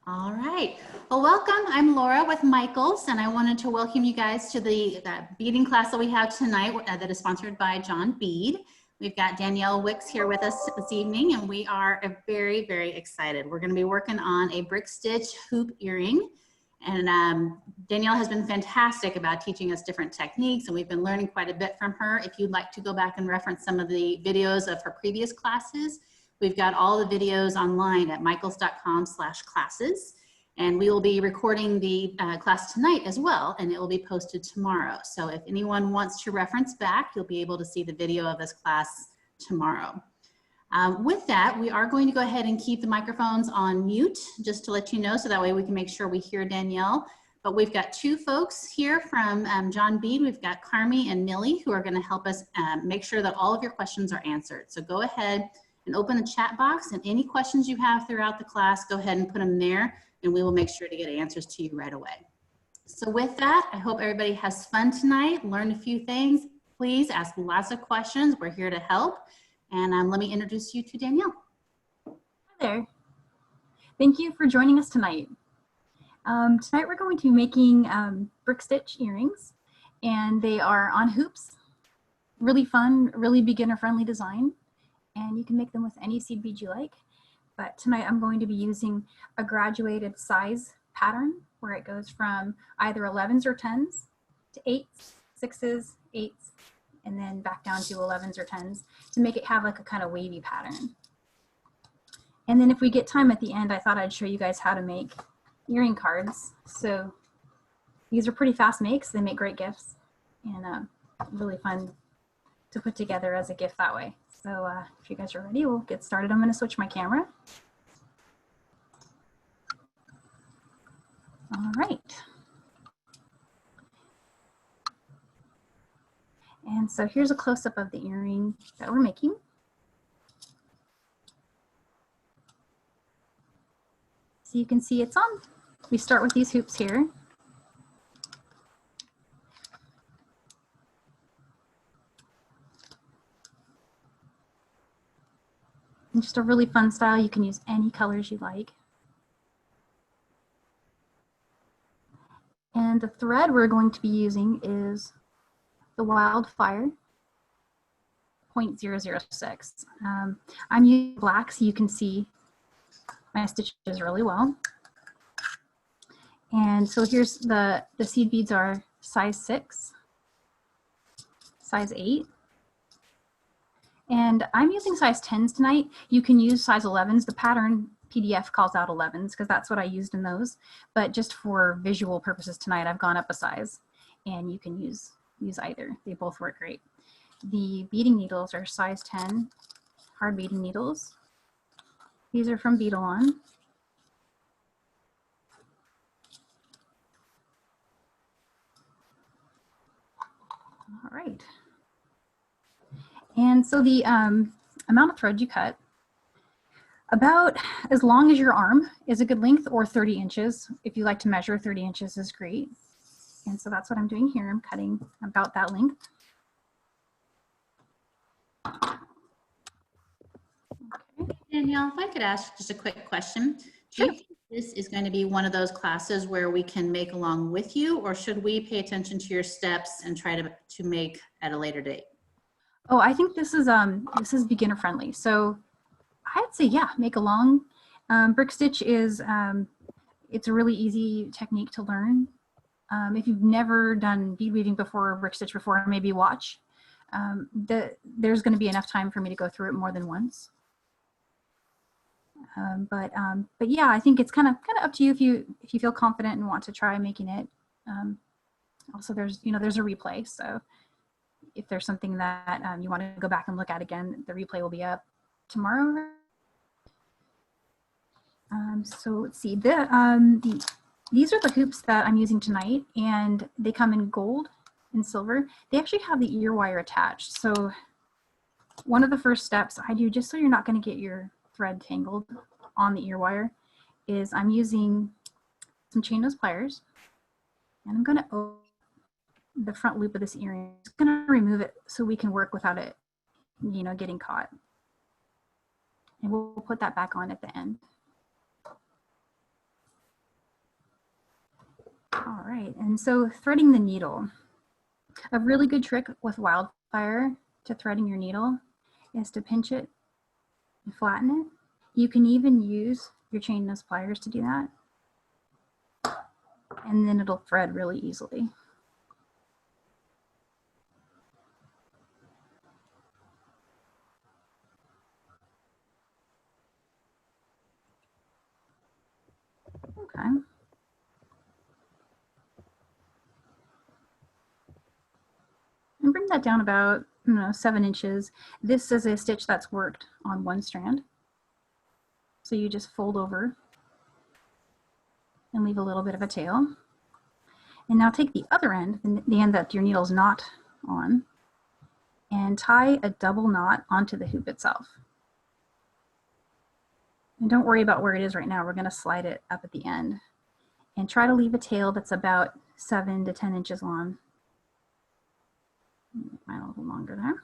All right. Well, welcome. I'm Laura with Michaels, and I wanted to welcome you guys to the beading class that we have tonight that is sponsored by John Bead. We've got Danielle Wicks here with us this evening, and we are very, very excited. We're going to be working on a brick stitch hoop earring, and Danielle has been fantastic about teaching us different techniques, and we've been learning quite a bit from her. If you'd like to go back and reference some of the videos of her previous classes, we've got all the videos online at michaels.com/classes, and we will be recording the class tonight as well, and it will be posted tomorrow. So if anyone wants to reference back, you'll be able to see the video of this class tomorrow. With that, we are going to go ahead and keep the microphones on mute, just to let you know, so that way we can make sure we hear Danielle. But we've got two folks here from John Bead. We've got Carmi and Millie, who are going to help us make sure that all of your questions are answered. So go ahead and open the chat box, and any questions you have throughout the class, go ahead and put them there, and we will make sure to get answers to you right away. So with that, I hope everybody has fun tonight, learned a few things. Please ask lots of questions. We're here to help. And let me introduce you to Danielle. Hi there. Thank you for joining us tonight. Tonight we're going to be making brick stitch earrings, and they are on hoops. Really fun, really beginner-friendly design. And you can make them with any seed bead you like. But tonight I'm going to be using a graduated size pattern where it goes from either 11s or 10s to 8s, 6s, 8s, and then back down to 11s or 10s to make it have like a kind of wavy pattern. And then if we get time at the end, I thought I'd show you guys how to make earring cards. So these are pretty fast makes. They make great gifts, and really fun to put together as a gift that way. So if you guys are ready, we'll get started. I'm going to switch my camera. All right. And so here's a close-up of the earring that we're making. So you can see it's on. We start with these hoops here. And just a really fun style. You can use any colors you like. And the thread we're going to be using is the WildFire 0.006. I'm using black so you can see my stitches really well. And so here's the seed beads are size 6, size 8. And I'm using size 10s tonight. You can use size 11s. The pattern PDF calls out 11s because that's what I used in those. But just for visual purposes tonight, I've gone up a size, and you can use either. They both work great. The beading needles are size 10 hard beading needles. These are from Beadalon. All right. And so the amount of thread you cut, about as long as your arm is a good length, or 30 inches. If you like to measure, 30 inches is great. And so that's what I'm doing here. I'm cutting about that length. Okay. Danielle, if I could ask just a quick question. Do you think this is going to be one of those classes where we can make along with you, or should we pay attention to your steps and try to make at a later date? Oh, I think this is beginner friendly. So I'd say, yeah, make along. Brick stitch is, it's a really easy technique to learn. If you've never done bead weaving before or brick stitch before, maybe watch. There's going to be enough time for me to go through it more than once. But yeah, I think it's kind of up to you if you feel confident and want to try making it. Also, there's a replay, so if there's something that you want to go back and look at again, the replay will be up tomorrow. So let's see, these are the hoops that I'm using tonight, and they come in gold and silver. They actually have the ear wire attached. So one of the first steps I do, just so you're not going to get your thread tangled on the ear wire, is I'm using some chain nose pliers, and I'm going to open the front loop of this earring. I'm just going to remove it so we can work without it, getting caught. And we'll put that back on at the end. All right, and so threading the needle. A really good trick with WildFire to threading your needle is to pinch it and flatten it. You can even use your chain nose pliers to do that. And then it'll thread really easily. Okay. And bring that down about 7 inches. This is a stitch that's worked on one strand. So you just fold over and leave a little bit of a tail. And now take the other end, the end that your needle's not on, and tie a double knot onto the hoop itself. And don't worry about where it is right now. We're going to slide it up at the end. And try to leave a tail that's about 7 to 10 inches long. Make mine a little longer there.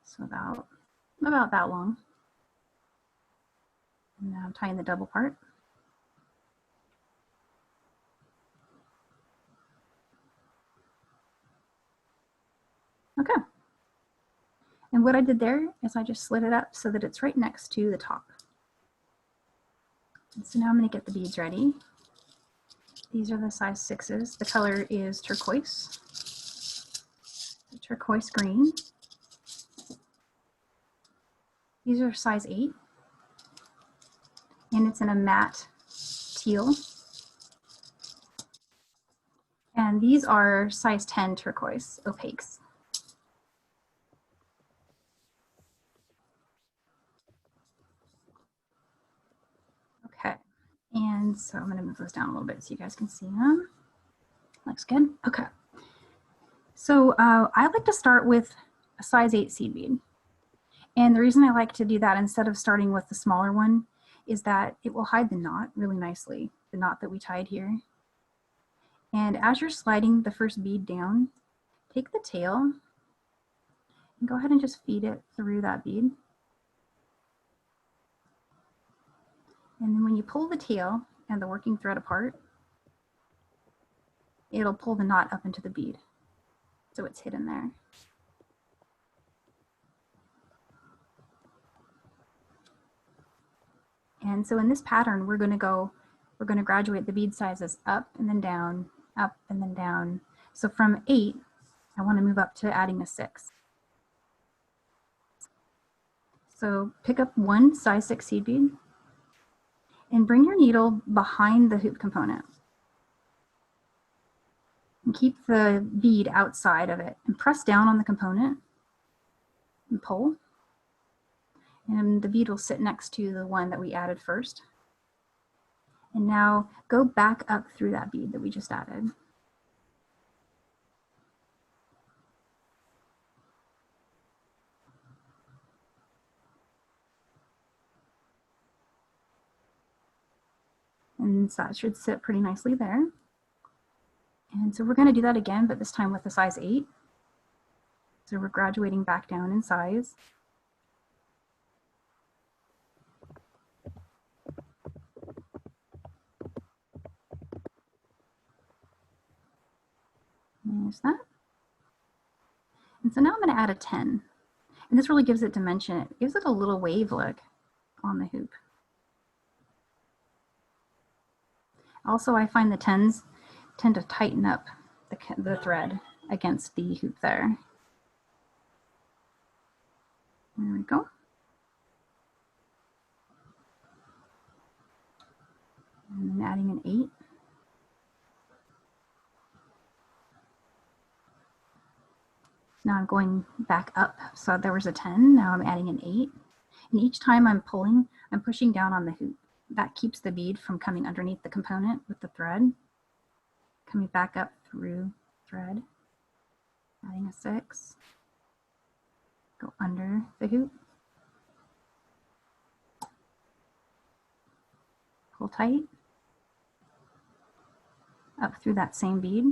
So about that long. And now I'm tying the double part. Okay. And what I did there is I just slid it up so that it's right next to the top. And so now I'm going to get the beads ready. These are the size 6s. The color is turquoise. The turquoise green. These are size 8. And it's in a matte teal. And these are size 10 turquoise opaques. Okay, and so I'm going to move those down a little bit so you guys can see them. Looks good. Okay. So I like to start with a size 8 seed bead. And the reason I like to do that instead of starting with the smaller one is that it will hide the knot really nicely, the knot that we tied here. And as you're sliding the first bead down, take the tail and go ahead and just feed it through that bead. And then when you pull the tail and the working thread apart, it'll pull the knot up into the bead. So it's hidden there. And so in this pattern, we're going to graduate the bead sizes up and then down, up and then down. So from 8, I want to move up to adding a 6. So pick up one size 6 seed bead and bring your needle behind the hoop component. And keep the bead outside of it and press down on the component and pull. And the bead will sit next to the one that we added first. And now go back up through that bead that we just added. And so that should sit pretty nicely there. And so we're going to do that again, but this time with a size 8. So we're graduating back down in size. There's that. And so now I'm going to add a 10. And this really gives it dimension. It gives it a little wave look on the hoop. Also, I find the 10s tend to tighten up the thread against the hoop there. There we go. And then adding an 8. Now I'm going back up. So there was a 10, now I'm adding an 8. And each time I'm pulling, I'm pushing down on the hoop. That keeps the bead from coming underneath the component with the thread. Coming back up through thread, adding a 6. Go under the hoop. Pull tight. Up through that same bead.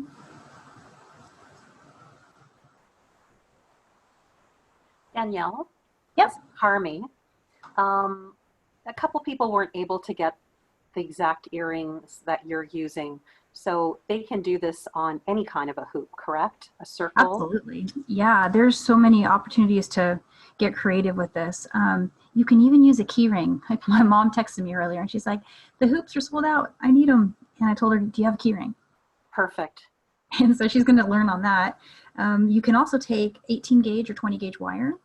Danielle? Yep. Harmy. A couple people weren't able to get the exact earrings that you're using. So they can do this on any kind of a hoop, correct? A circle? Absolutely. Yeah, there's so many opportunities to get creative with this. You can even use a key ring. Like my mom texted me earlier and she's like, the hoops are sold out. I need them. And I told her, do you have a key ring? Perfect. And so she's going to learn on that. You can also take 18 gauge or 20 gauge wire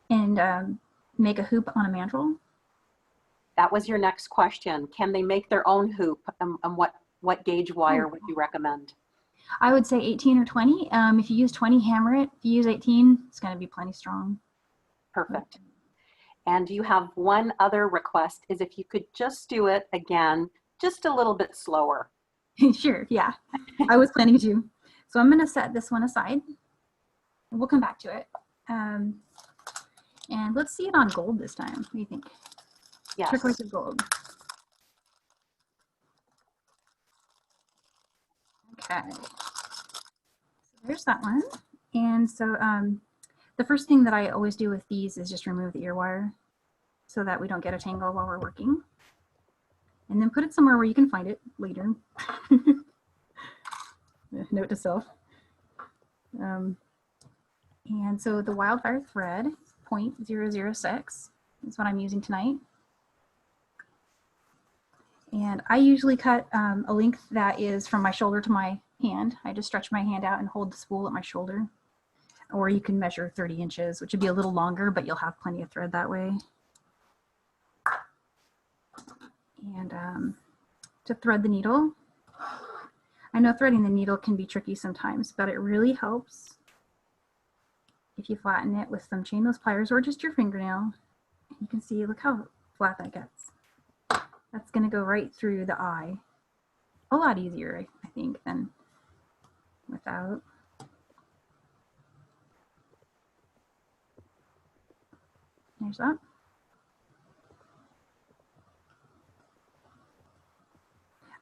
and make a hoop on a mandrel. That was your next question. Can they make their own hoop, and what gauge wire would you recommend? I would say 18 or 20. If you use 20, hammer it. If you use 18, it's going to be plenty strong. Perfect. And you have one other request, is if you could just do it again, just a little bit slower. Sure, yeah. I was planning to. So I'm going to set this one aside and we'll come back to it. And let's see it on gold this time. What do you think? Yes. Turquoise or gold. Okay. So there's that one. And so the first thing that I always do with these is just remove the ear wire so that we don't get a tangle while we're working. And then put it somewhere where you can find it later. Note to self. And so the WildFire thread, 0.006 is what I'm using tonight. And I usually cut a length that is from my shoulder to my hand. I just stretch my hand out and hold the spool at my shoulder. Or you can measure 30 inches, which would be a little longer, but you'll have plenty of thread that way. And to thread the needle, I know threading the needle can be tricky sometimes, but it really helps if you flatten it with some chainless pliers or just your fingernail. You can see, look how flat that gets. That's going to go right through the eye. A lot easier, I think, than without. There's that.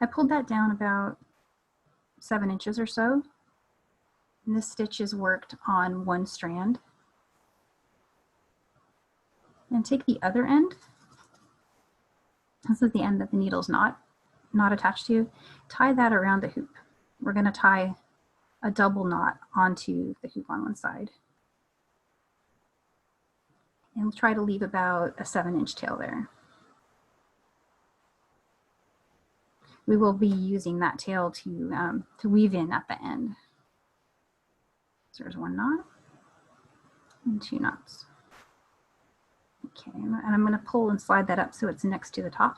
I pulled that down about 7 inches or so. And this stitch is worked on one strand. And take the other end. This is the end that the needle's not attached to. Tie that around the hoop. We're going to tie a double knot onto the hoop on one side. And we'll try to leave about a 7-inch tail there. We will be using that tail to weave in at the end. So there's one knot and 2 knots. Okay, and I'm going to pull and slide that up so it's next to the top.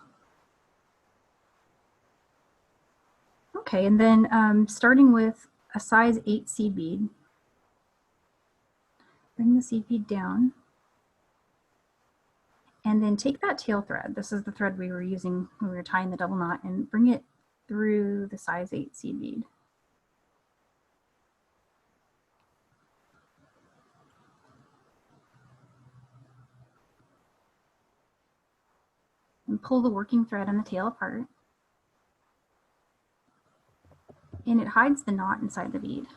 Okay, and then starting with a size 8 seed bead, bring the seed bead down, and then take that tail thread. This is the thread we were using when we were tying the double knot, and bring it through the size 8 seed bead. And pull the working thread and the tail apart. And it hides the knot inside the bead.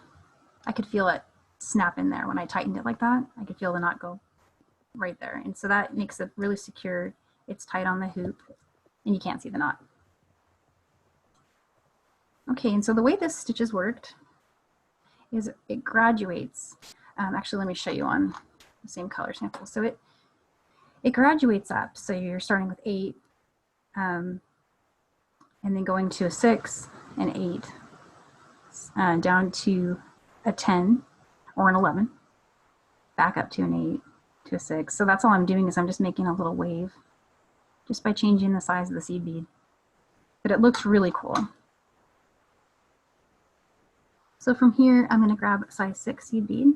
I could feel it snap in there when I tightened it like that. I could feel the knot go right there. And so that makes it really secure. It's tight on the hoop and you can't see the knot. Okay, and so the way this stitch is worked is it graduates. Actually, let me show you on the same color sample. So it graduates up. So you're starting with 8 and then going to a 6 and 8 down to a 10 or an 11, back up to an 8 to a 6. So that's all I'm doing is I'm just making a little wave just by changing the size of the seed bead. But it looks really cool. So from here, I'm going to grab a size 6 seed bead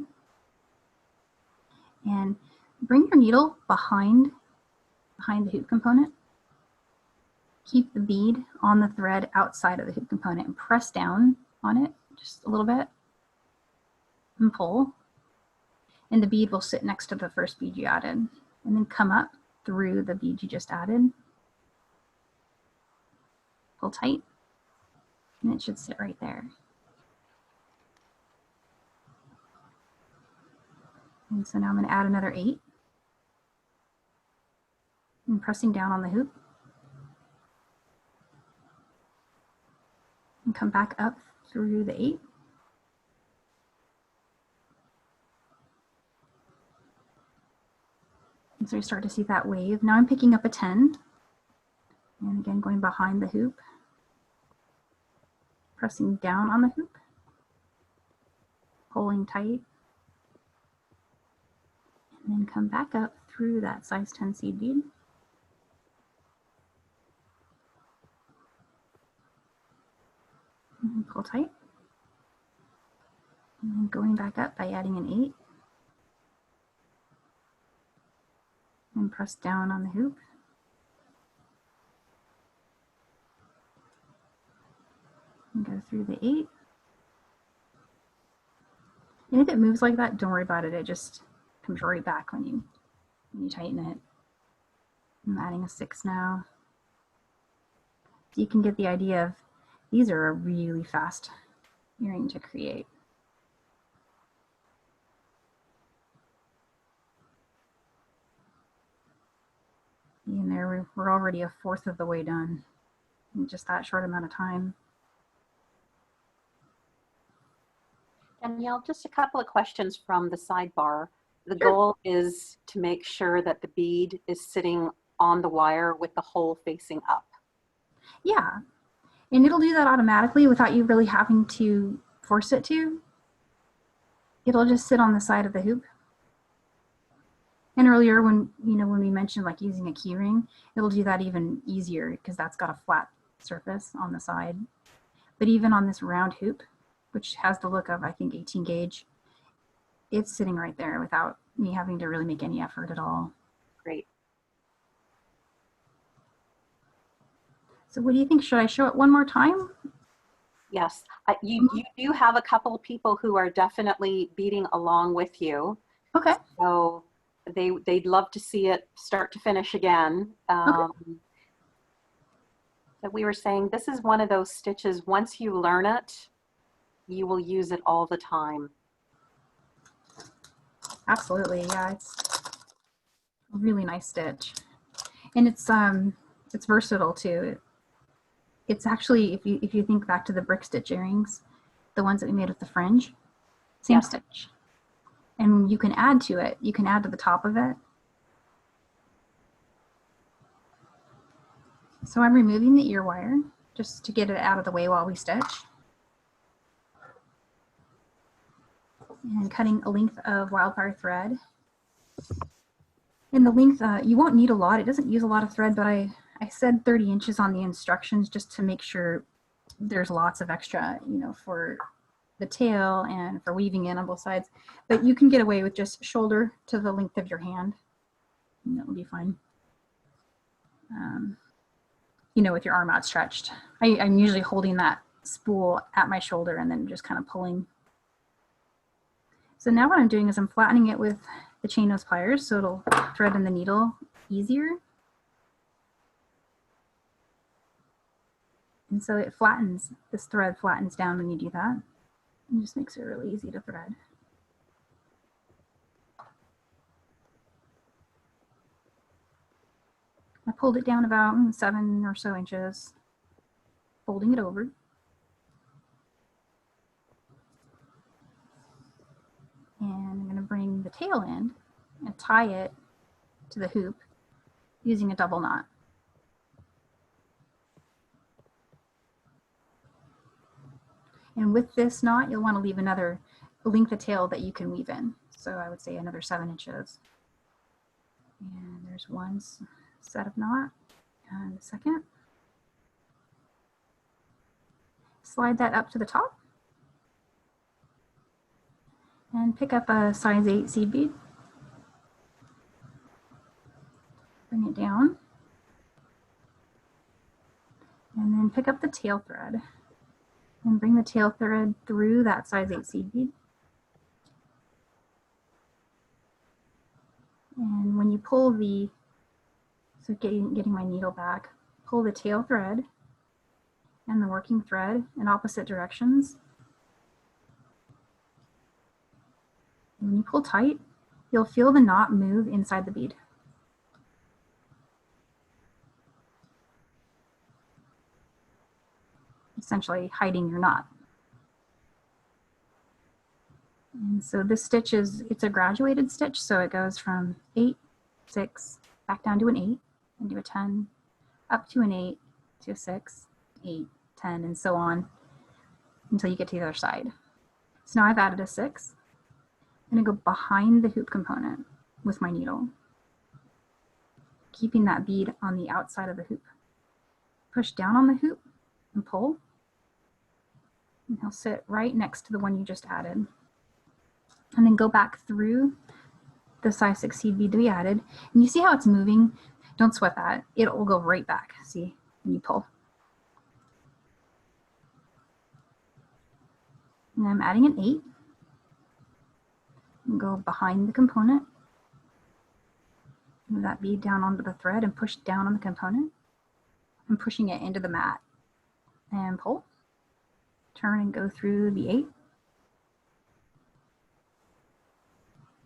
and bring your needle behind the hoop component. Keep the bead on the thread outside of the hoop component and press down on it just a little bit and pull. And the bead will sit next to the first bead you added and then come up through the bead you just added. Pull tight and it should sit right there. And so now I'm going to add another 8 and pressing down on the hoop. And come back up through the 8. And so you start to see that wave. Now I'm picking up a 10. And again, going behind the hoop. Pressing down on the hoop. Pulling tight. And then come back up through that size 10 seed bead. And pull tight. And then going back up by adding an 8. And press down on the hoop. And go through the 8. And if it moves like that, don't worry about it. It just comes right back when you tighten it. I'm adding a 6 now. You can get the idea of these are a really fast earring to create. And there we're already a 1/4 of the way done in just that short amount of time. Danielle, just a couple of questions from the sidebar. The Sure. goal is to make sure that the bead is sitting on the wire with the hole facing up. Yeah, and it'll do that automatically without you really having to force it to. It'll just sit on the side of the hoop. And earlier when we mentioned like using a key ring, it'll do that even easier because that's got a flat surface on the side. But even on this round hoop, which has the look of, I think, 18 gauge, it's sitting right there without me having to really make any effort at all. Great. So what do you think? Should I show it one more time? Yes, you do have a couple of people who are definitely beading along with you. Okay. So they'd love to see it start to finish again. But we were saying this is one of those stitches, once you learn it, you will use it all the time. Absolutely, yeah, it's a really nice stitch. And it's versatile too. It's actually, if you think back to the brick stitch earrings, the ones that we made with the fringe, same stitch. And you can add to it. You can add to the top of it. So I'm removing the ear wire just to get it out of the way while we stitch. And cutting a length of WildFire thread. And the length, you won't need a lot. It doesn't use a lot of thread, but I said 30 inches on the instructions just to make sure there's lots of extra, for the tail and for weaving in on both sides. But you can get away with just shoulder to the length of your hand, and that will be fine. With your arm outstretched. I'm usually holding that spool at my shoulder and then just kind of pulling. So now what I'm doing is I'm flattening it with the chain nose pliers so it'll thread in the needle easier. And so it flattens, this thread flattens down when you do that. It just makes it really easy to thread. I pulled it down about 7 or so inches, folding it over. And I'm going to bring the tail end and tie it to the hoop using a double knot. And with this knot, you'll want to leave another length of tail that you can weave in. So I would say another 7 inches. And there's one set of knot and the second. Slide that up to the top. And pick up a size 8 seed bead. Bring it down. And then pick up the tail thread. And bring the tail thread through that size 8 seed bead. And when you pull so getting my needle back, pull the tail thread and the working thread in opposite directions. And when you pull tight, you'll feel the knot move inside the bead. essentially hiding your knot. And so this stitch it's a graduated stitch, so it goes from 8, 6, back down to an 8, and do a 10, up to an 8, to a 6, 8, 10, and so on until you get to the other side. So now I've added a 6. I'm going to go behind the hoop component with my needle, keeping that bead on the outside of the hoop. Push down on the hoop and pull, and he'll sit right next to the one you just added. And then go back through the size 6 seed bead that we added. And you see how it's moving? Don't sweat that. It will go right back, see, when you pull. And I'm adding an 8. And go behind the component. Move that bead down onto the thread and push down on the component. I'm pushing it into the mat. And pull. Turn and go through the 8.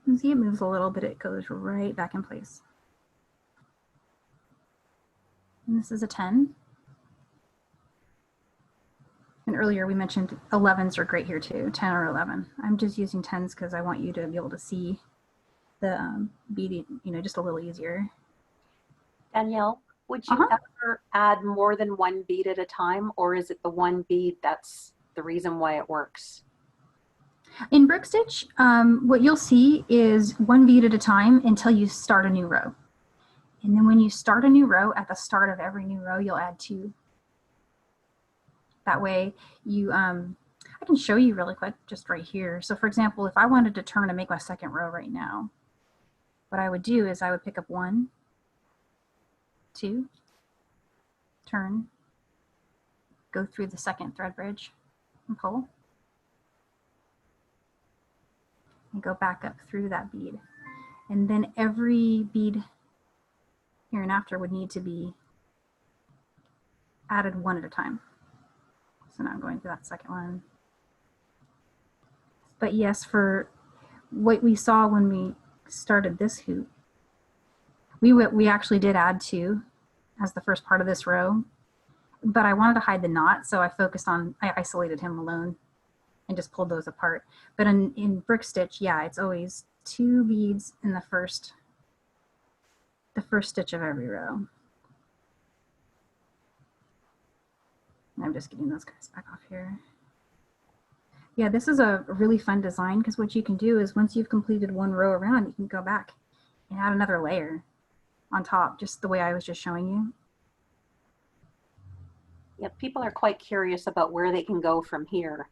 And see, it moves a little, but it goes right back in place. And this is a 10. And earlier we mentioned 11s are great here too, 10 or 11. I'm just using 10s because I want you to be able to see the beading, just a little easier. Danielle, would you ever add more than one bead at a time, or is it the one bead that's the reason why it works? In brick stitch, what you'll see is one bead at a time until you start a new row. And then when you start a new row, at the start of every new row, you'll add 2. That way you, I can show you really quick just right here. So for example, if I wanted to turn and make my second row right now, what I would do is I would pick up 1, 2, turn, go through the second thread bridge and pull. And go back up through that bead. And then every bead here and after would need to be added 1 at a time. So now I'm going through that second one. But yes, for what we saw when we started this hoop, we actually did add 2 as the first part of this row, but I wanted to hide the knot, so I isolated him alone and just pulled those apart. But in brick stitch, yeah, it's always 2 beads in the first stitch of every row. And I'm just getting those guys back off here. Yeah, this is a really fun design because what you can do is once you've completed one row around, you can go back and add another layer on top, just the way I was just showing you. Yeah, people are quite curious about where they can go from here.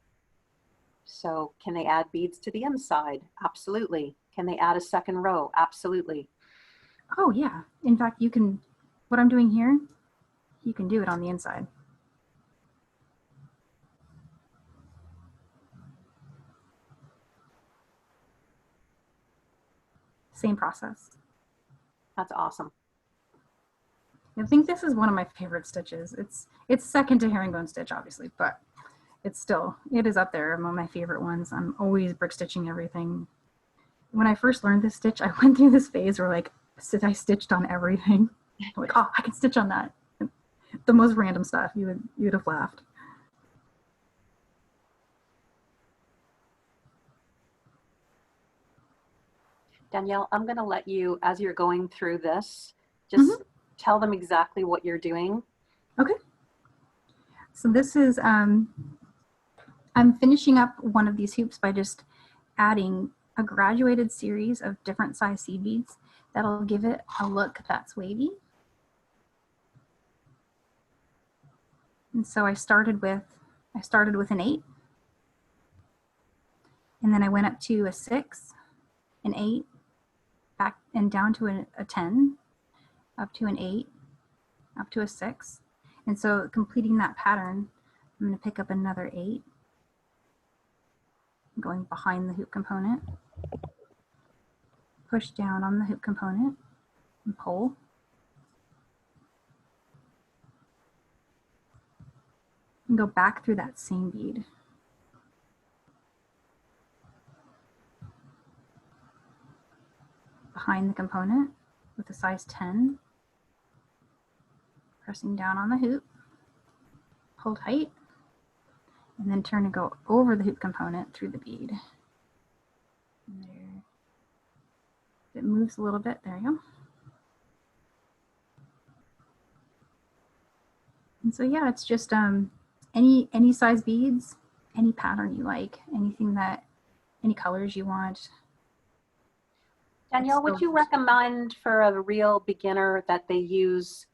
So can they add beads to the inside? Absolutely. Can they add a second row? Absolutely. Oh yeah. In fact, you can, what I'm doing here, you can do it on the inside. Same process. That's awesome. I think this is one of my favorite stitches. It's second to herringbone stitch, obviously, but it is up there among my favorite ones. I'm always brick stitching everything. When I first learned this stitch, I went through this phase where like I stitched on everything. I'm like, oh, I can stitch on that. The most random stuff. You would have laughed. Danielle, I'm going to let you, as you're going through this, just tell them exactly what you're doing. Okay. So this is, I'm finishing up one of these hoops by just adding a graduated series of different size seed beads that'll give it a look that's wavy. And so I started with an 8, and then I went up to a 6, an 8, back and down to a 10, up to an 8, up to a 6. And so completing that pattern, I'm going to pick up another 8, going behind the hoop component, push down on the hoop component, and pull. And go back through that same bead. Behind the component with a size 10, pressing down on the hoop, pull tight, and then turn and go over the hoop component through the bead. There. It moves a little bit. There you go. And so yeah, it's just any size beads, any pattern you like, any colors you want. Danielle, would you recommend for a real beginner that they use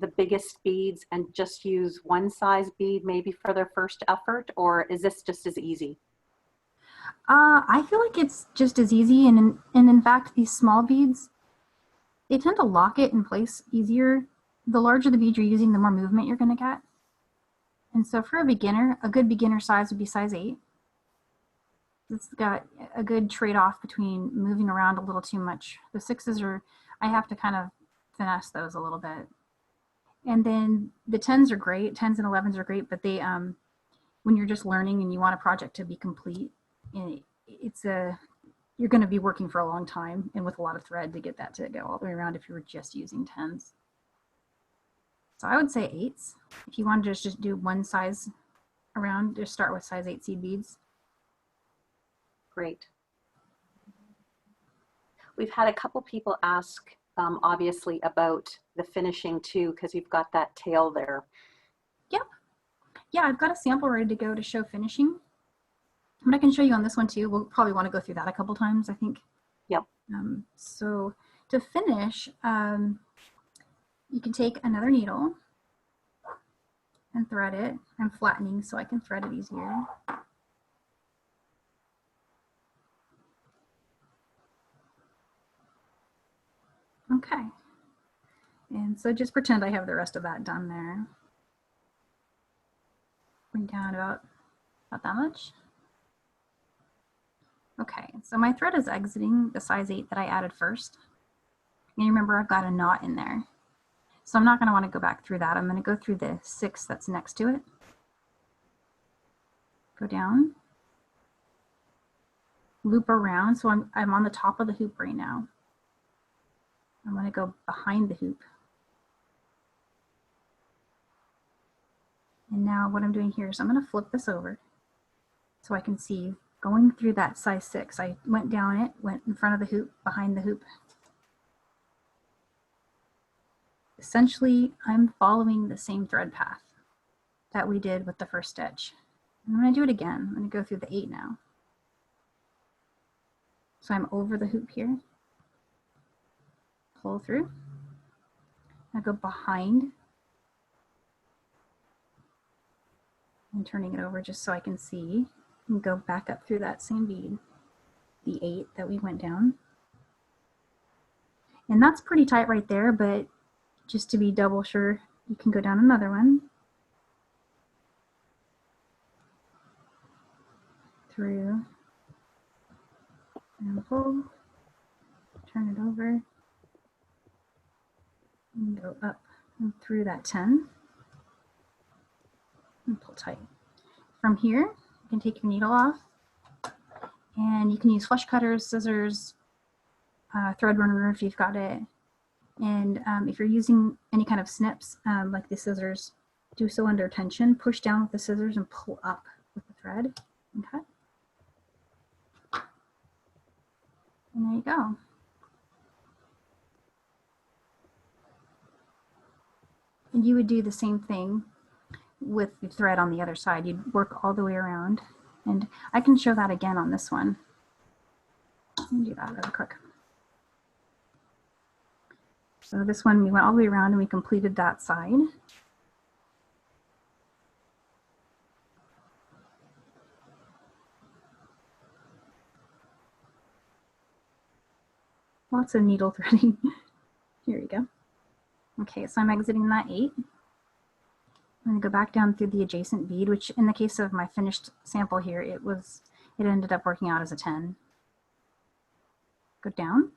the biggest beads and just use one size bead maybe for their first effort, or is this just as easy? I feel like it's just as easy, and in fact, these small beads, they tend to lock it in place easier. The larger the bead you're using, the more movement you're going to get. And so for a beginner, a good beginner size would be size 8. It's got a good trade-off between moving around a little too much. The 6s are, I have to kind of finesse those a little bit. And then the 10s are great, 10s and 11s are great, but they, when you're just learning and you want a project to be complete, you're going to be working for a long time and with a lot of thread to get that to go all the way around if you were just using 10s. So I would say 8s. If you wanted to just do one size around, just start with size 8 seed beads. Great. We've had a couple people ask, obviously, about the finishing too, because you've got that tail there. Yep. Yeah, I've got a sample ready to go to show finishing. But I can show you on this one too. We'll probably want to go through that a couple times, I think. Yep. So to finish, you can take another needle and thread it. I'm flattening so I can thread it easier. Okay. And so just pretend I have the rest of that done there. Bring down about that much. Okay, so my thread is exiting the size 8 that I added first. And remember, I've got a knot in there. So I'm not going to want to go back through that. I'm going to go through the 6 that's next to it. Go down. Loop around. So I'm on the top of the hoop right now. I'm going to go behind the hoop. And now what I'm doing here is I'm going to flip this over so I can see going through that size 6. I went down it, went in front of the hoop, behind the hoop. Essentially, I'm following the same thread path that we did with the first stitch. I'm going to do it again. I'm going to go through the 8 now. So I'm over the hoop here. Pull through. I go behind and turning it over just so I can see and go back up through that same bead, the 8 that we went down. And that's pretty tight right there, but just to be double sure, you can go down another one. Through and pull, turn it over, and go up and through that 10 and pull tight. From here, you can take your needle off and you can use flush cutters, scissors, thread runner if you've got it. And if you're using any kind of snips, like the scissors, do so under tension. Push down with the scissors and pull up with the thread. Okay. And there you go. And you would do the same thing with the thread on the other side. You'd work all the way around. And I can show that again on this one. Let me do that really quick. So this one, we went all the way around and we completed that side. Lots of needle threading. Here we go. Okay, so I'm exiting that 8. I'm going to go back down through the adjacent bead, which in the case of my finished sample here, it ended up working out as a 10. Go down.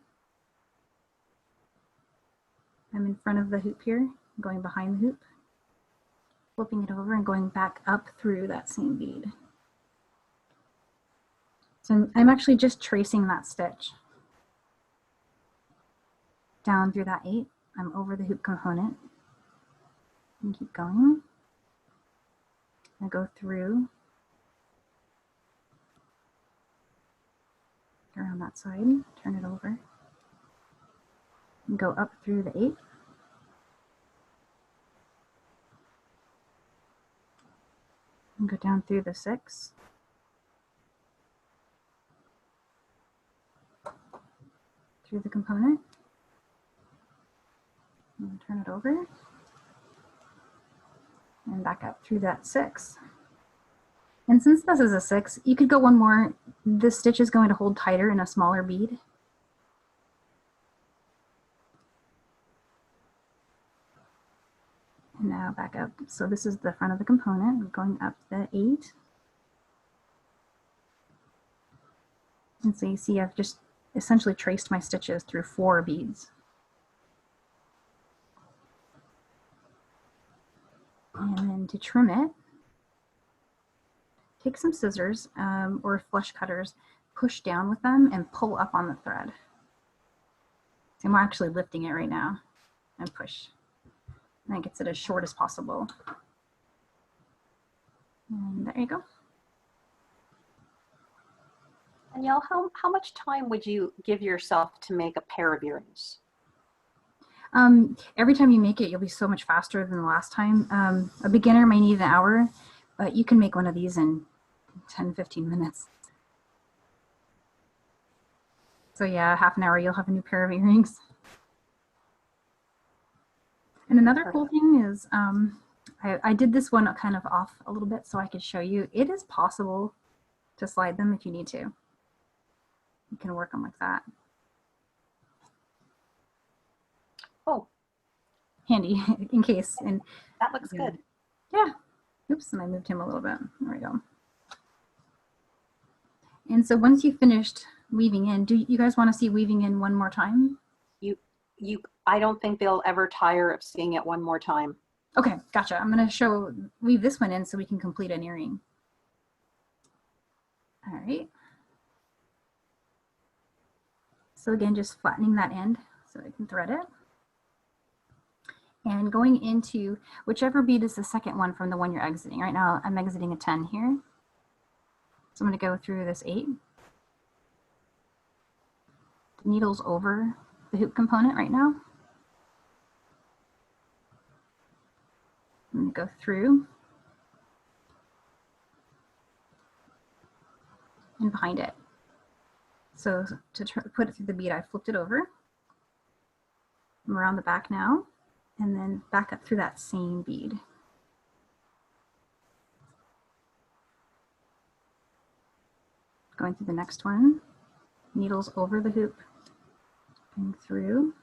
I'm in front of the hoop here, going behind the hoop, flipping it over and going back up through that same bead. So I'm actually just tracing that stitch down through that 8. I'm over the hoop component and keep going. I go through around that side, turn it over, and go up through the 8. And go down through the 6. Through the component. And turn it over. And back up through that 6. And since this is a 6, you could go one more. This stitch is going to hold tighter in a smaller bead. And now back up. So this is the front of the component. I'm going up the 8. And so you see I've just essentially traced my stitches through 4 beads. And then to trim it, take some scissors or flush cutters, push down with them and pull up on the thread. So I'm actually lifting it right now and push. And that gets it as short as possible. And there you go. Danielle, how much time would you give yourself to make a pair of earrings? Every time you make it, you'll be so much faster than the last time. A beginner may need an hour, but you can make one of these in 10-15 minutes. So yeah, half an hour, you'll have a new pair of earrings. And another cool thing is, I did this one kind of off a little bit so I could show you. It is possible to slide them if you need to. You can work them like that. Oh, handy in case. And that looks good. Yeah. Oops, and I moved him a little bit. There we go. And so once you finished weaving in, do you guys want to see weaving in one more time? I don't think they'll ever tire of seeing it one more time. Okay, gotcha. I'm going to weave this one in so we can complete an earring. All right. So again, just flattening that end so I can thread it. And going into whichever bead is the second one from the one you're exiting. Right now I'm exiting a 10 here. So I'm going to go through this 8. The needle's over the hoop component right now. I'm going to go through and behind it. So to put it through the bead, I flipped it over. I'm around the back now, and then back up through that same bead. Going through the next one, needles over the hoop, going through,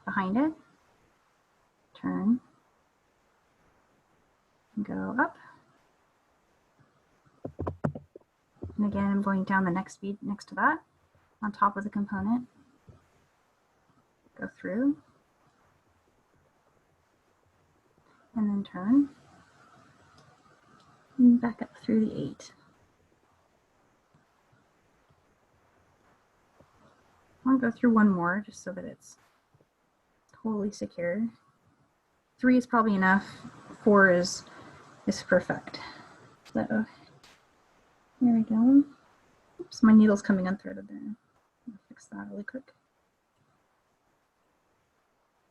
behind it, turn, and go up. And again, I'm going down the next bead next to that, on top of the component. Go through, and then turn, and back up through the 8. I'll go through one more just so that it's totally secure. 3 is probably enough. 4 is perfect. So there we go. Oops, my needle's coming unthreaded there. I'll fix that really quick.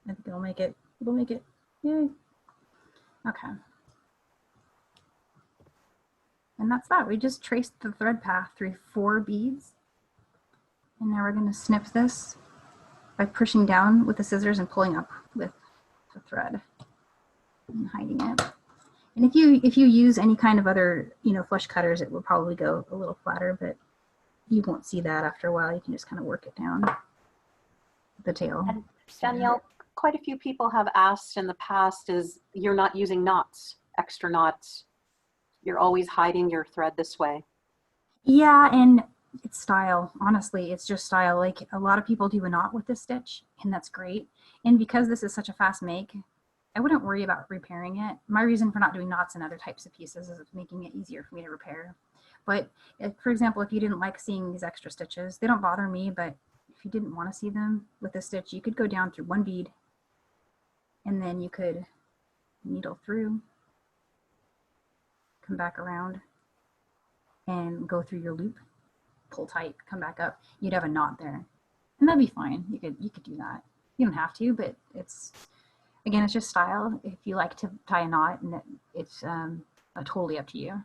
I think it'll make it. It'll make it. Yay. Okay. And that's that. We just traced the thread path through 4 beads. And now we're going to snip this by pushing down with the scissors and pulling up with the thread and hiding it. And if you use any kind of other, flush cutters, it will probably go a little flatter, but you won't see that after a while. You can just kind of work it down the tail. And Danielle, quite a few people have asked in the past is you're not using knots, extra knots. You're always hiding your thread this way. Yeah, and it's style. Honestly, it's just style. Like a lot of people do a knot with this stitch, and that's great. And because this is such a fast make, I wouldn't worry about repairing it. My reason for not doing knots in other types of pieces is making it easier for me to repair. But for example, if you didn't like seeing these extra stitches, they don't bother me, but if you didn't want to see them with this stitch, you could go down through 1 bead, and then you could needle through, come back around, and go through your loop. pull tight, come back up, you'd have a knot there. And that'd be fine. You could do that. You don't have to, but it's, again, it's just style. If you like to tie a knot, and it's totally up to you.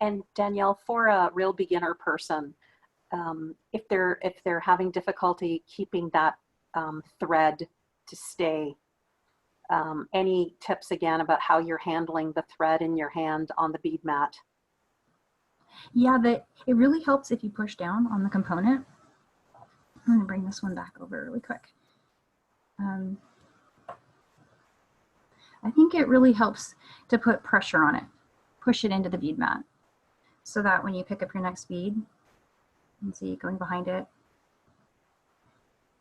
And Danielle, for a real beginner person, if they're having difficulty keeping that thread to stay, any tips again about how you're handling the thread in your hand on the bead mat? Yeah, it really helps if you push down on the component. I'm going to bring this one back over really quick. I think it really helps to put pressure on it, push it into the bead mat, so that when you pick up your next bead, you can see it going behind it.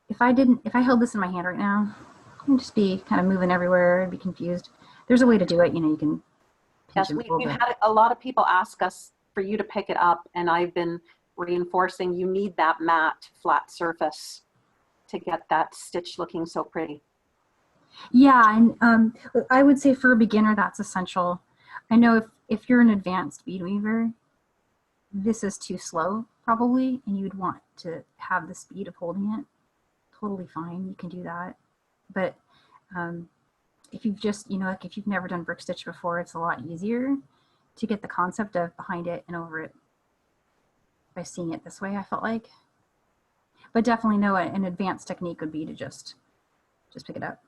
If I held this in my hand right now, I'd just be kind of moving everywhere and be confused. There's a way to do it. You know, you can pinch and pull. We've had a lot of people ask us for you to pick it up, and I've been reinforcing you need that matte flat surface to get that stitch looking so pretty. Yeah, and I would say for a beginner that's essential. I know if you're an advanced bead weaver, this is too slow probably, and you'd want to have the speed of holding it. Totally fine, you can do that. But if you've just, you know, like if you've never done brick stitch before, it's a lot easier to get the concept of behind it and over it by seeing it this way, I felt like. But definitely know an advanced technique would be to just pick it up.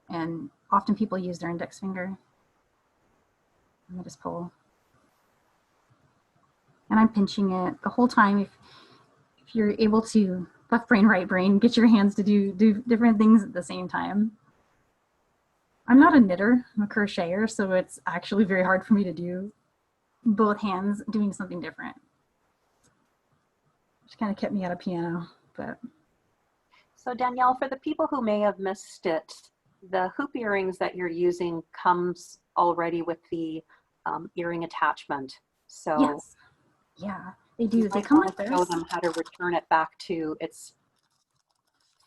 And often people use their index finger. And I just pull. And I'm pinching it the whole time. If you're able to, left brain, right brain, get your hands to do different things at the same time. I'm not a knitter, I'm a crocheter, so it's actually very hard for me to do both hands doing something different. Which kind of kept me out of piano, but. So Danielle, for the people who may have missed it, the hoop earrings that you're using comes already with the earring attachment. So yes. Yeah, they do. They come like this. Show them how to return it back to its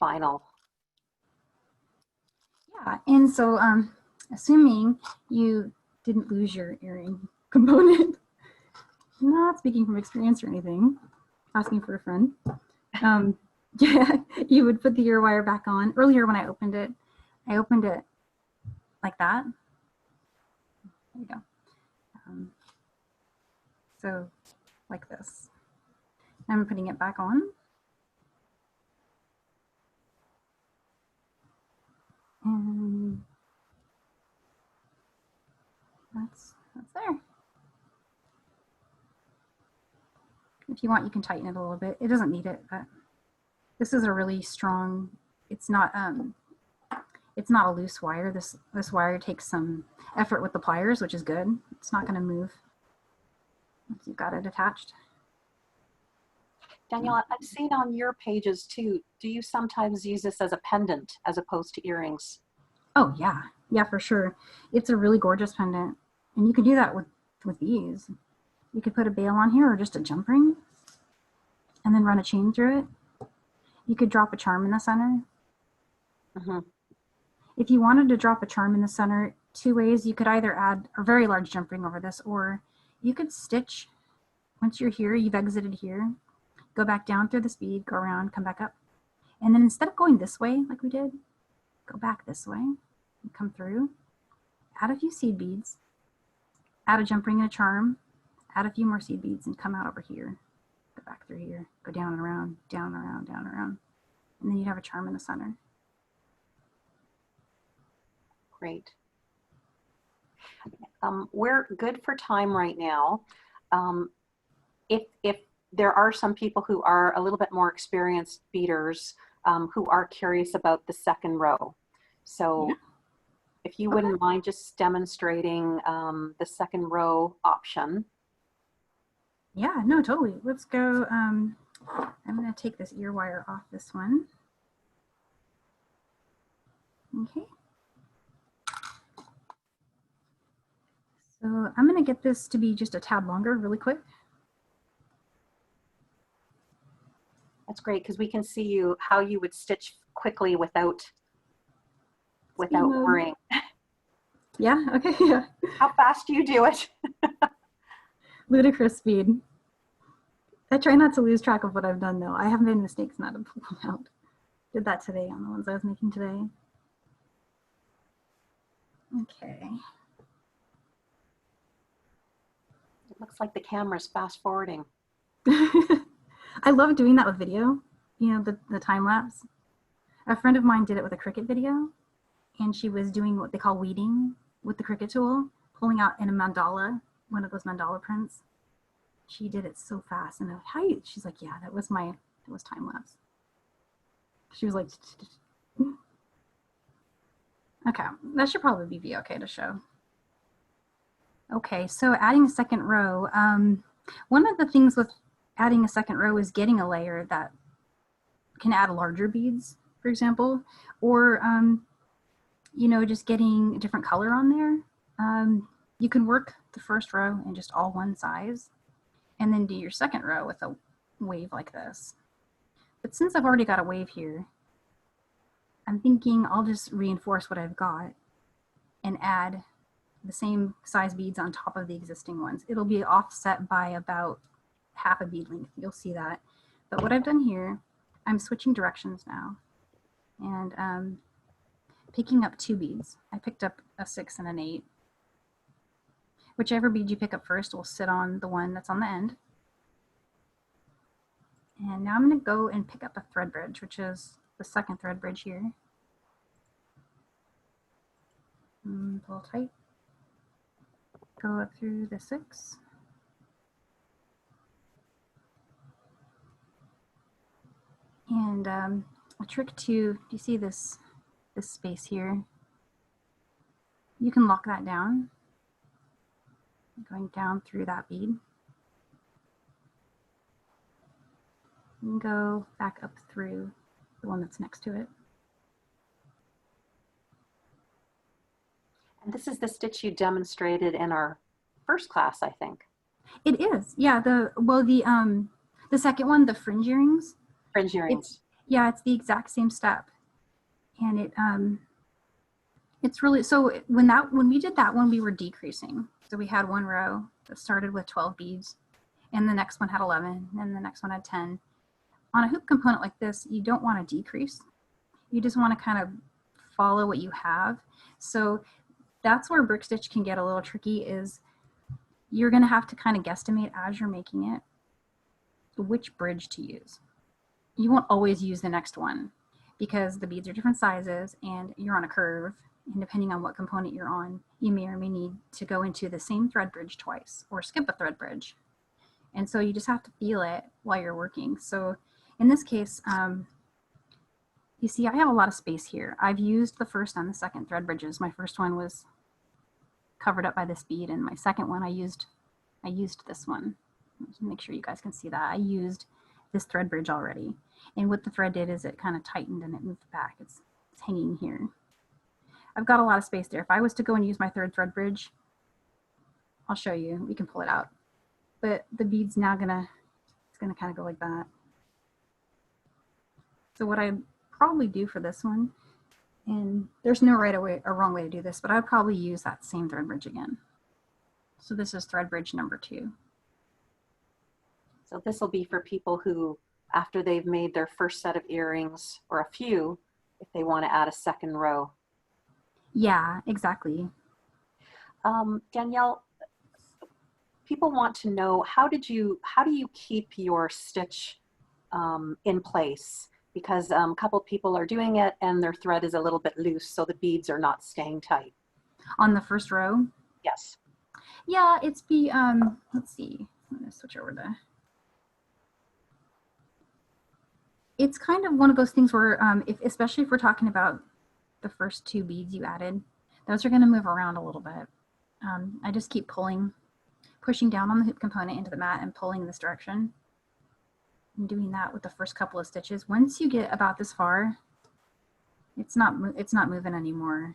final. Yeah, and so assuming you didn't lose your earring component, not speaking from experience or anything, asking for a friend, yeah, you would put the ear wire back on. Earlier when I opened it like that. There you go. So like this. I'm putting it back on. And that's there. If you want, you can tighten it a little bit. It doesn't need it, but this is a really strong, it's not a loose wire. This wire takes some effort with the pliers, which is good. It's not going to move once you've got it attached. Danielle, I've seen on your pages too, do you sometimes use this as a pendant as opposed to earrings? Oh yeah, yeah, for sure. It's a really gorgeous pendant, and you can do that with ease. You could put a bail on here or just a jump ring and then run a chain through it. You could drop a charm in the center. If you wanted to drop a charm in the center, two ways. You could either add a very large jump ring over this, or you could stitch. Once you're here, you've exited here, go back down through this bead, go around, come back up. And then instead of going this way like we did, go back this way and come through, add a few seed beads, add a jump ring and a charm, add a few more seed beads and come out over here, go back through here, go down and around, down and around, down and around. And then you'd have a charm in the center. Great. We're good for time right now. If there are some people who are a little bit more experienced beaders who are curious about the second row. So yeah. If you wouldn't mind just demonstrating the second row option. Yeah, no, totally. Let's go. I'm going to take this ear wire off this one. Okay. So I'm going to get this to be just a tad longer really quick. That's great because we can see you how you would stitch quickly without worrying. Yeah, okay, yeah. How fast do you do it? Ludicrous speed. I try not to lose track of what I've done though. I have made mistakes not to pull them out. Did that today on the ones I was making today. Okay. It looks like the camera's fast forwarding. I love doing that with video, you know, the time lapse. A friend of mine did it with a Cricut video, and she was doing what they call weeding with the Cricut tool, pulling out in a mandala, one of those mandala prints. She did it so fast, and how you? She's like, yeah, that was time lapse. She was like, okay, that should probably be okay to show. Okay, so adding a second row. One of the things with adding a second row is getting a layer that can add larger beads, for example, or you know, just getting a different color on there. You can work the first row in just all one size, and then do your second row with a wave like this. But since I've already got a wave here, I'm thinking I'll just reinforce what I've got and add the same size beads on top of the existing ones. It'll be offset by about half a bead length. You'll see that. But what I've done here, I'm switching directions now and picking up 2 beads. I picked up a 6 and an 8. Whichever bead you pick up first will sit on the one that's on the end. And now I'm going to go and pick up a thread bridge, which is the second thread bridge here. Pull tight. Go up through the 6. And a trick to, do you see this space here? You can lock that down, going down through that bead. And go back up through the one that's next to it. And this is the stitch you demonstrated in our first class, I think. It is, yeah. The second one, the fringe earrings. Fringe earrings. It's the exact same step, and it's really, so when we did that one, we were decreasing. So we had one row that started with 12 beads, and the next one had 11, and the next one had 10. On a hoop component like this, you don't want to decrease. You just want to kind of follow what you have. So that's where brick stitch can get a little tricky, is you're going to have to kind of guesstimate as you're making it which bridge to use. You won't always use the next one because the beads are different sizes and you're on a curve, and depending on what component you're on, you may or may need to go into the same thread bridge twice or skip a thread bridge. And so you just have to feel it while you're working. So in this case, you see I have a lot of space here. I've used the first and the second thread bridges. My first one was covered up by this bead, and my second one I used this one. Just make sure you guys can see that. I used this thread bridge already. And what the thread did is it kind of tightened and it moved back. It's hanging here. I've got a lot of space there. If I was to go and use my third thread bridge, I'll show you, we can pull it out. But the bead's now it's gonna kind of go like that. So what I probably do for this one, and there's no right way or wrong way to do this, but I'd probably use that same thread bridge again. So this is thread bridge number 2. So this will be for people who, after they've made their first set of earrings, or a few, if they want to add a second row. Yeah, exactly. Danielle, people want to know, how do you keep your stitch in place? Because a couple people are doing it and their thread is a little bit loose, so the beads are not staying tight. On the first row? Yes. Yeah, it's let's see, I'm gonna switch over to, it's kind of one of those things where, especially if we're talking about the first 2 beads you added, those are gonna move around a little bit. I just keep pushing down on the hoop component into the mat and pulling this direction. And doing that with the first couple of stitches. Once you get about this far, it's not moving anymore.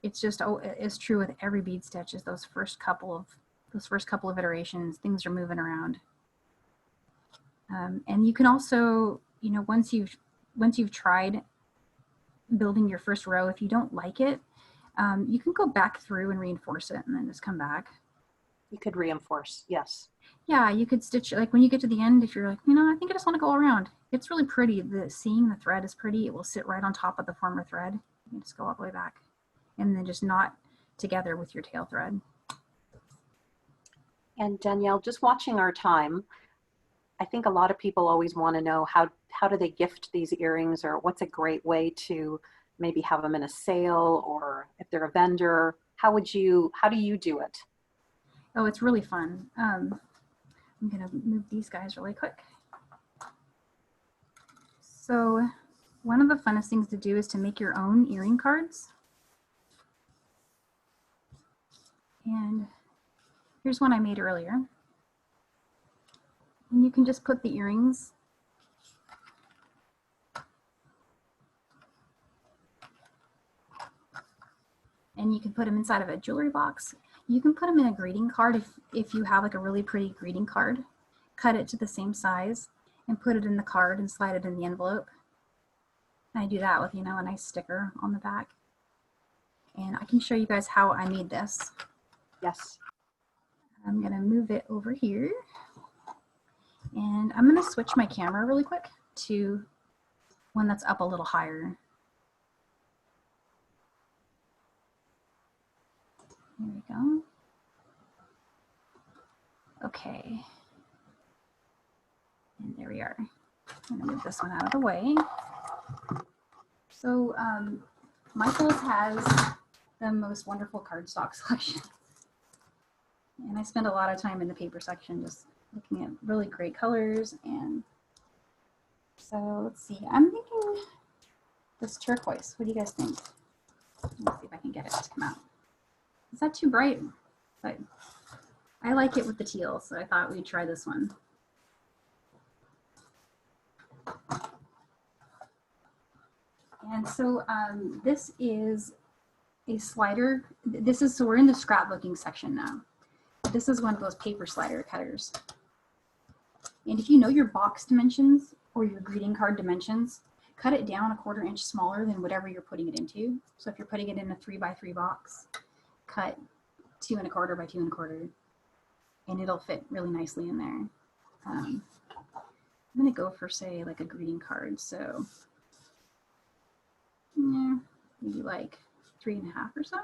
It's just, it's true with every bead stitch, is those first couple of iterations, things are moving around. And you can also, you know, once you've tried building your first row, if you don't like it, you can go back through and reinforce it and then just come back. You could reinforce, yes. Yeah, you could stitch, like when you get to the end, if you're like, you know, I think I just want to go around. It's really pretty. Seeing the thread is pretty. It will sit right on top of the former thread. You just go all the way back and then just knot together with your tail thread. And Danielle, just watching our time, I think a lot of people always want to know how do they gift these earrings, or what's a great way to maybe have them in a sale, or if they're a vendor, how do you do it? Oh, it's really fun. I'm gonna move these guys really quick. So one of the funnest things to do is to make your own earring cards. And here's one I made earlier. And you can just put the earrings and you can put them inside of a jewelry box. You can put them in a greeting card if you have like a really pretty greeting card. Cut it to the same size and put it in the card and slide it in the envelope. And I do that with, you know, a nice sticker on the back. And I can show you guys how I made this. Yes. I'm gonna move it over here. And I'm gonna switch my camera really quick to one that's up a little higher. Here we go. Okay. And there we are. I'm gonna move this one out of the way. So Michael's has the most wonderful cardstock selection. And I spend a lot of time in the paper section just looking at really great colors. And so let's see, I'm thinking this turquoise. What do you guys think? Let's see if I can get it to come out. Is that too bright? But I like it with the teal, so I thought we'd try this one. And so this is a slider. So we're in the scrapbooking section now. This is one of those paper slider cutters. And if you know your box dimensions or your greeting card dimensions, cut it down 1/4 inch smaller than whatever you're putting it into. So if you're putting it in a 3x3 box, cut 2 1/4 by 2 1/4, and it'll fit really nicely in there. I'm gonna go for, say, like a greeting card. So yeah, maybe like 3 1/2 or so.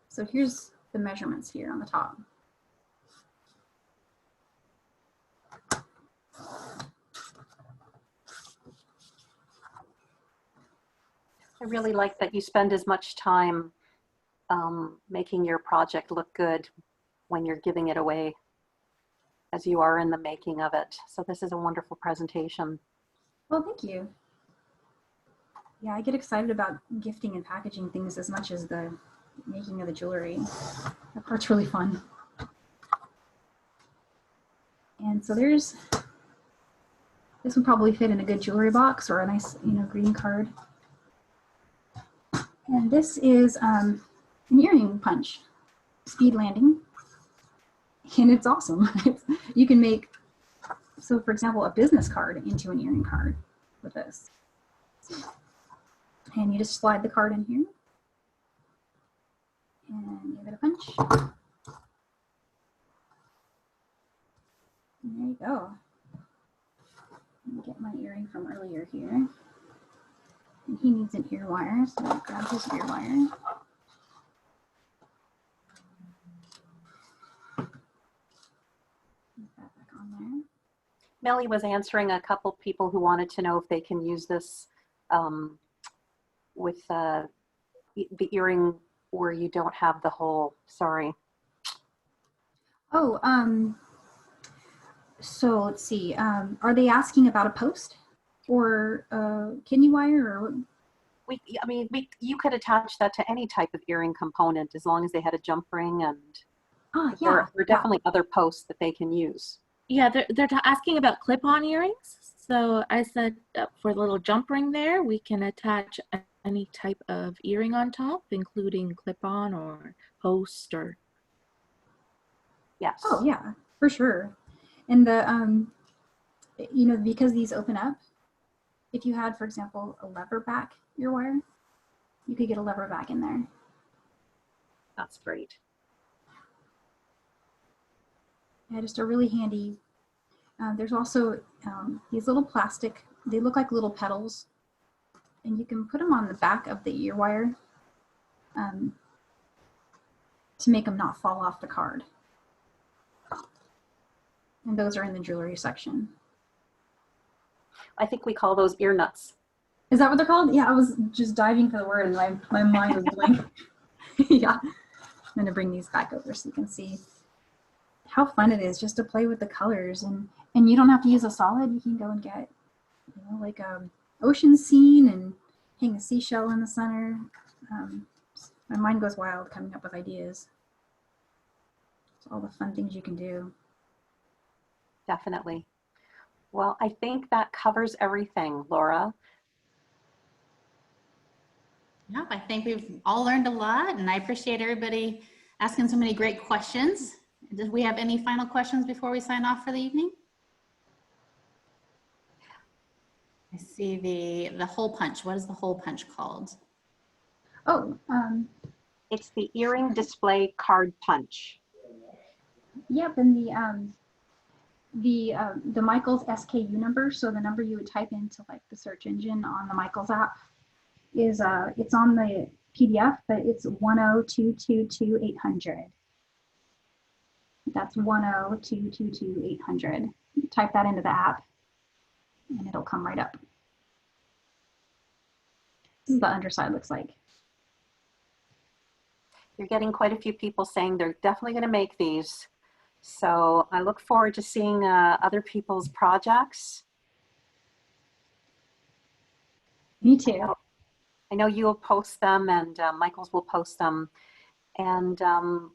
So here's the measurements here on the top. I really like that you spend as much time making your project look good when you're giving it away as you are in the making of it. So this is a wonderful presentation. Well, thank you. Yeah, I get excited about gifting and packaging things as much as the making of the jewelry. That part's really fun. And so this would probably fit in a good jewelry box or a nice, you know, greeting card. And this is an earring punch, speed landing, and it's awesome. You can make, so for example, a business card into an earring card with this. And you just slide the card in here and give it a punch. And there you go. Let me get my earring from earlier here. And he needs an ear wire, so I'll grab his ear wire. Put that back on there. Melly was answering a couple people who wanted to know if they can use this with the earring where you don't have the hole. Sorry. Oh, so let's see. Are they asking about a post or kidney wire or what? You could attach that to any type of earring component as long as they had a jump ring, and Yeah, there are definitely other posts that they can use. Yeah, they're asking about clip-on earrings. So I said for the little jump ring there, we can attach any type of earring on top, including clip-on or post or. Yes. Oh yeah, for sure. And the you know, because these open up, if you had, for example, a lever back ear wire, you could get a lever back in there. That's great. Yeah, just a really handy. There's also these little plastic, they look like little petals, and you can put them on the back of the ear wire to make them not fall off the card. And those are in the jewelry section. I think we call those ear nuts. Is that what they're called? Yeah, I was just diving for the word and my mind was blank. Yeah. I'm going to bring these back over so you can see how fun it is just to play with the colors. And you don't have to use a solid. You can go and get, you know, like a ocean scene and hang a seashell in the center. My mind goes wild coming up with ideas. It's all the fun things you can do. Definitely. Well, I think that covers everything, Laura. Yep, I think we've all learned a lot, and I appreciate everybody asking so many great questions. Did we have any final questions before we sign off for the evening? I see the hole punch. What is the hole punch called? Oh, It's the earring display card punch. yep, and the Michaels SKU number, so the number you would type into like the search engine on the Michaels app is it's on the PDF, but it's 10222-800. That's 10222-800. Type that into the app and it'll come right up. This is the underside looks like. You're getting quite a few people saying they're definitely going to make these. So I look forward to seeing other people's projects. Me too. I know you will post them, and Michaels will post them. And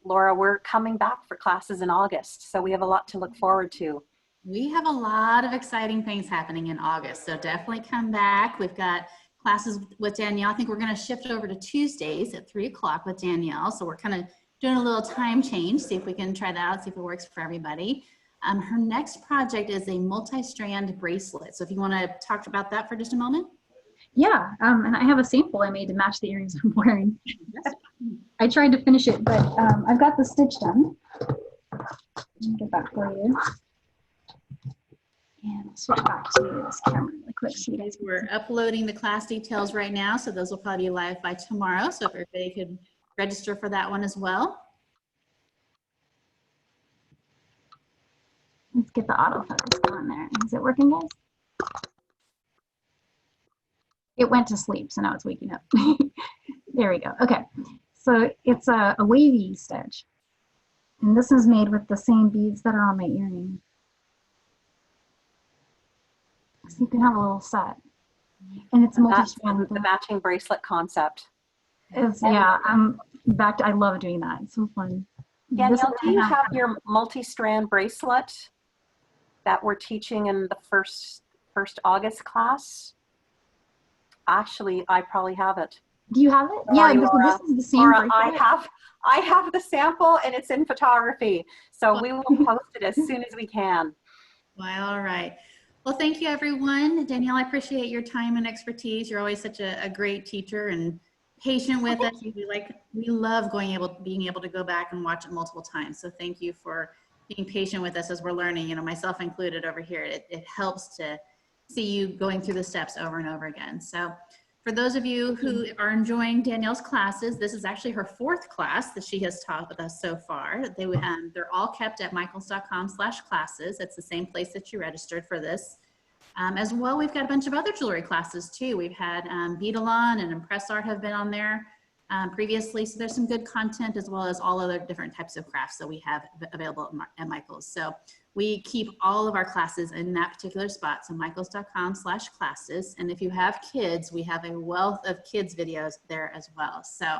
Laura, we're coming back for classes in August, so we have a lot to look forward to. We have a lot of exciting things happening in August, so definitely come back. We've got classes with Danielle. I think we're going to shift over to Tuesdays at 3 o'clock with Danielle. So we're kind of doing a little time change, see if we can try that out, see if it works for everybody. Her next project is a multi-strand bracelet. So if you want to talk about that for just a moment. Yeah, and I have a sample I made to match the earrings I'm wearing. I tried to finish it, but I've got the stitch done. Let me get that for you. And I'll switch back to this camera really quick so you guys can We're uploading the class details right now, so those will probably be live by tomorrow. So if everybody could register for that one as well. Let's get the autofocus going there. Is it working, guys? It went to sleep, so now it's waking up. There we go. Okay, so it's a wavy stitch. And this is made with the same beads that are on my earring. So you can have a little set. And it's multi-strand. The matching bracelet concept. Yeah, I love doing that. It's so fun. Danielle, do you have your multi-strand bracelet that we're teaching in the first August class? Actually, I probably have it. Do you have it? Yeah, this is the same Laura, bracelet. I have the sample and it's in photography. So we will post it as soon as we can. Well, all right. Well, thank you, everyone. Danielle, I appreciate your time and expertise. You're always such a great teacher and patient with us. We love being able to go back and watch it multiple times. So thank you for being patient with us as we're learning, myself included over here. It helps to see you going through the steps over and over again. So for those of you who are enjoying Danielle's classes, this is actually her 4th class that she has taught with us so far. They're all kept at michaels.com/classes. It's the same place that you registered for this. As well, we've got a bunch of other jewelry classes too. We've had Beadalon and Impress Art have been on there previously. So there's some good content as well as all other different types of crafts that we have available at Michaels. So we keep all of our classes in that particular spot. So michaels.com/classes. And if you have kids, we have a wealth of kids videos there as well. So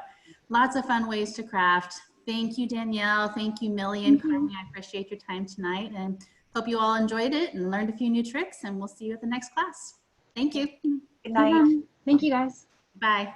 lots of fun ways to craft. Thank you, Danielle. Thank you, Millie and Carmen. I appreciate your time tonight and hope you all enjoyed it and learned a few new tricks, and we'll see you at the next class. Thank you. Good night. Thank you, guys. Bye.